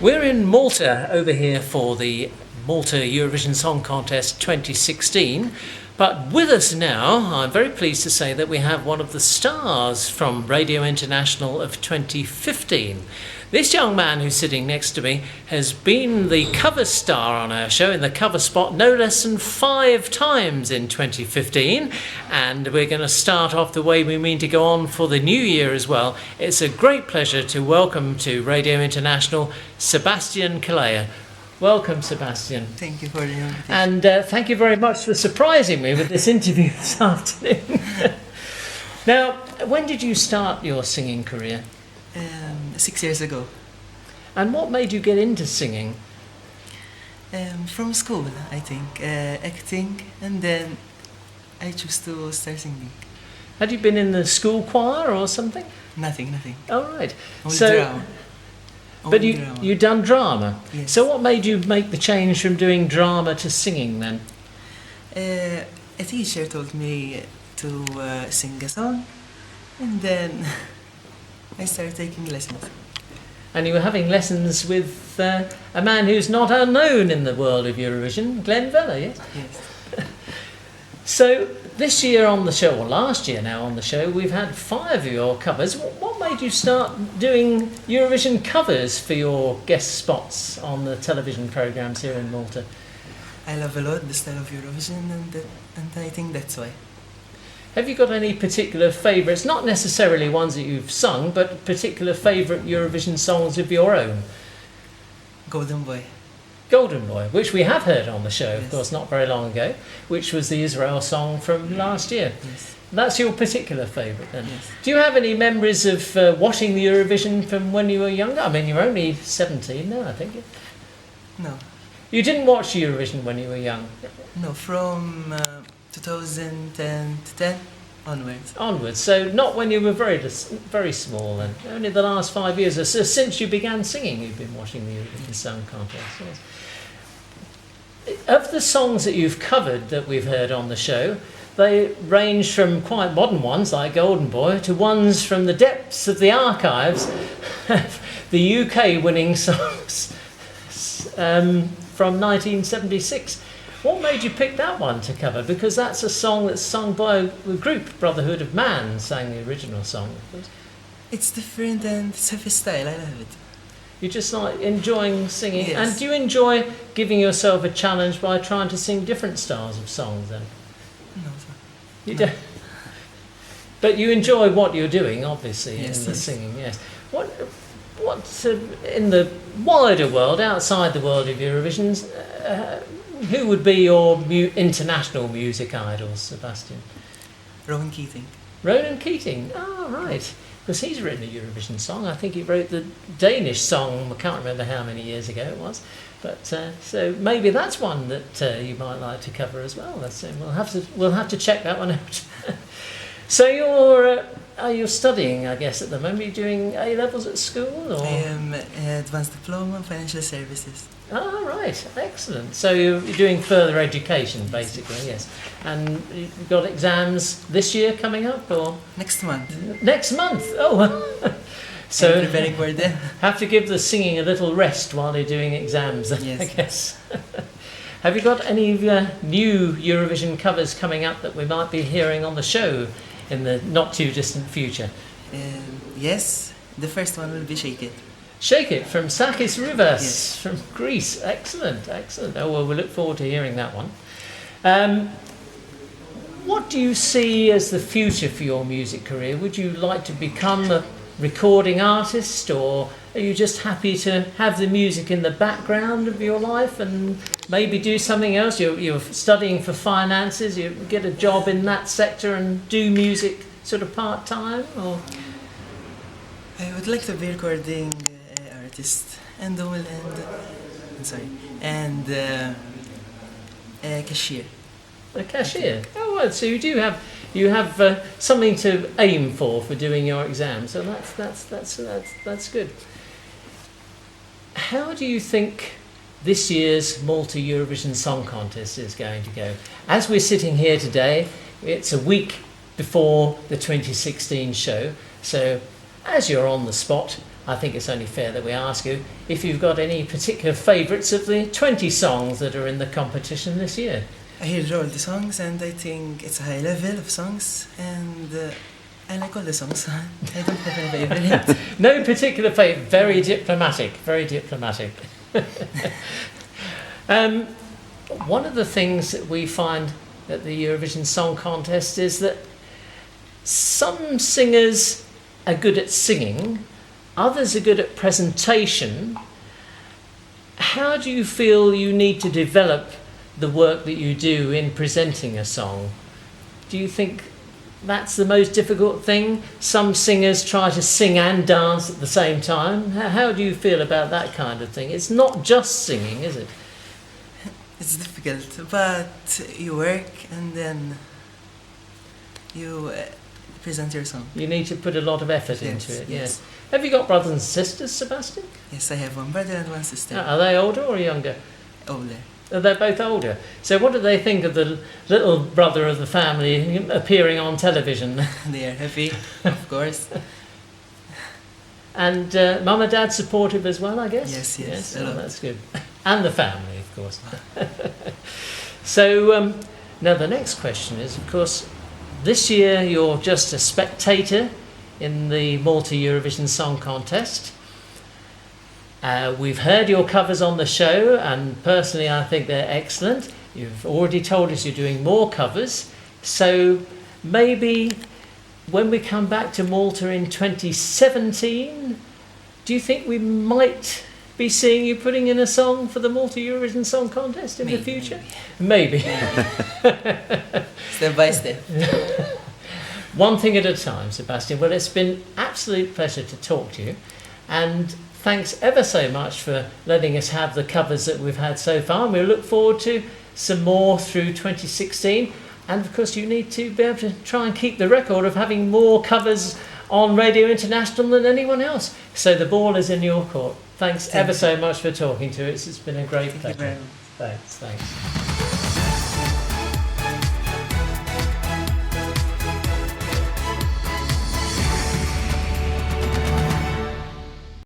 We're in Malta over here for the Malta Eurovision Song Contest 2016. But with us now, I'm very pleased to say that we have one of the stars from Radio International of 2015. This young man who's sitting next to me has been the cover star on our show in the cover spot no less than 5 times in 2015. And we're going to start off the way we mean to go on for the new year as well. It's a great pleasure to welcome to Radio International Sebastian Calleja. Welcome, Sebastian. Thank you for the invitation. And thank you very much for surprising me with this interview this afternoon. Now, when did you start your singing career? 6 years ago. And what made you get into singing? From school, I think. Acting, and then I chose to start singing. Had you been in the school choir or something? Nothing. Oh, right. Only drama. But Only drama. you done drama? Yes. So what made you make the change from doing drama to singing then? A teacher told me to sing a song, and then I started taking lessons. And you were having lessons with a man who's not unknown in the world of Eurovision, Glenn Vella, yes? Yes. So this year on the show, or last year now on the show, we've had 5 of your covers. What made you start doing Eurovision covers for your guest spots on the television programmes here in Malta? I love a lot the style of Eurovision, and I think that's why. Have you got any particular favourites, not necessarily ones that you've sung, but particular favourite Eurovision songs of your own? Golden Boy. Golden Boy, which we have heard on the show, Yes. of course, not very long ago, which was the Israel song from last year. Yes. That's your particular favourite then? Yes. Do you have any memories of watching the Eurovision from when you were younger? I mean, you were only 17 now, I think. No. You didn't watch Eurovision when you were young? No, from 2010 to 10 onwards. Onwards, so not when you were very small then. Only the last 5 years. So since you began singing, you've been watching the Eurovision Song Contest. Yes. Of the songs that you've covered that we've heard on the show, they range from quite modern ones like Golden Boy to ones from the depths of the archives, the UK winning songs from 1976. What made you pick that one to cover? Because that's a song that's sung by the group Brotherhood of Man, sang the original song. It's different and it's a style, I love it. You just like enjoying singing. Yes. And do you enjoy giving yourself a challenge by trying to sing different styles of songs then? No, You No. do. But you enjoy what you're doing, obviously, Yes, in the yes. singing, yes. What in the wider world, outside the world of Eurovision, who would be your international music idols, Sebastian? Rowan Keating. Ronan Keating. Oh, right. Because he's written a Eurovision song. I think he wrote the Danish song. I can't remember how many years ago it was. But so maybe that's one that you might like to cover as well. We'll have to check that one out. So you're studying, I guess, at the moment. You're doing A levels at school, or? I am advanced diploma in financial services. Oh, right, excellent. So you're doing further education, basically, yes. And you've got exams this year coming up, or? Next month. Next month, oh well. So I'm preparing for them. have to give the singing a little rest while you're doing exams, Yes. I guess. Have you got any new Eurovision covers coming up that we might be hearing on the show in the not too distant future? Yes, the first one will be Shake It. Shake It from Sakis Rivas, Yes. from Greece. Excellent. Oh, well, we look forward to hearing that one. What do you see as the future for your music career? Would you like to become a recording artist, or are you just happy to have the music in the background of your life and maybe do something else? You're studying for finances, you get a job in that sector and do music sort of part-time, or? I would like to be recording artist and cashier. A cashier. Oh, well, so you have something to aim for doing your exam. So that's good. How do you think this year's Malta Eurovision Song Contest is going to go? As we're sitting here today, it's a week before the 2016 show. So, as you're on the spot, I think it's only fair that we ask you if you've got any particular favourites of the 20 songs that are in the competition this year. I hear all the songs and I think it's a high level of songs and I like all the songs. I don't have any favorite. No particular favourite. Very diplomatic. Very diplomatic. One of the things that we find at the Eurovision Song Contest is that some singers are good at singing, others are good at presentation. How do you feel you need to develop the work that you do in presenting a song? Do you think that's the most difficult thing? Some singers try to sing and dance at the same time. How do you feel about that kind of thing? It's not just singing, is it? It's difficult, but you work and then you present your song. You need to put a lot of effort into it, yes. yes. Have you got brothers and sisters, Sebastian? Yes, I have one brother and one sister. Are they older or younger? Older. They're both older. So what do they think of the little brother of the family appearing on television? They are happy, of course. And mum and dad supportive as well, I guess? Yes, a Oh, lot. that's good. And the family, of course. So now the next question is, of course, this year you're just a spectator in the Malta Eurovision Song Contest. We've heard your covers on the show, and personally I think they're excellent. You've already told us you're doing more covers, so maybe when we come back to Malta in 2017, do you think we might be seeing you putting in a song for the Malta Eurovision Song Contest in the future? Maybe. Step by step. One thing at a time, Sebastian. Well, it's been absolute pleasure to talk to you, and thanks ever so much for letting us have the covers that we've had so far, and we look forward to some more through 2016. And of course you need to be able to try and keep the record of having more covers on Radio International than anyone else. So the ball is in your court. Thanks ever so much for talking to us. It's been a great pleasure. Thank you very much. Thanks.